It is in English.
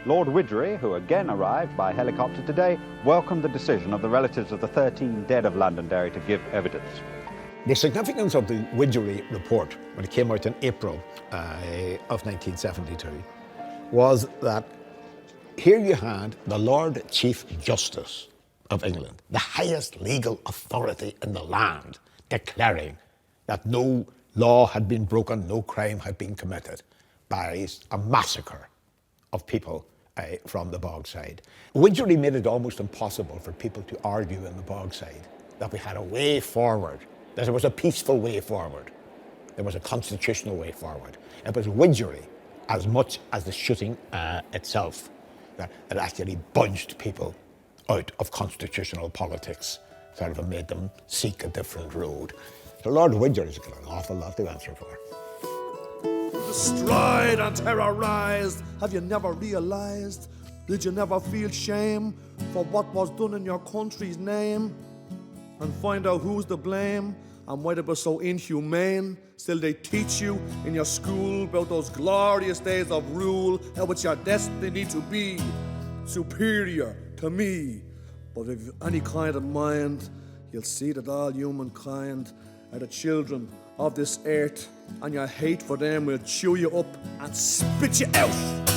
Lord Widgery, who again arrived by helicopter today, welcomed the decision of the relatives of the 13 dead of Londonderry to give evidence. The significance of the Widgery report, when it came out in April of 1972, was that here you had the Lord Chief Justice of England, the highest legal authority in the land, declaring that no law had been broken, no crime had been committed by a massacre of people from the Bogside. Widgery made it almost impossible for people to argue in the Bogside that we had a way forward, that there was a peaceful way forward, there was a constitutional way forward. It was Widgery, as much as the shooting itself, that actually budged people out of constitutional politics, sort of made them seek a different road. So Lord Widgery's got an awful lot to answer for. Stride and terrorized, have you never realized? Did you never feel shame for what was done in your country's name? And find out who's to blame and why they were so inhumane. Still they teach you in your school about those glorious days of rule, how it's your destiny to be superior to me. But if you've any kind of mind, you'll see that all humankind are the children of this earth, and your hate for them will chew you up and spit you out.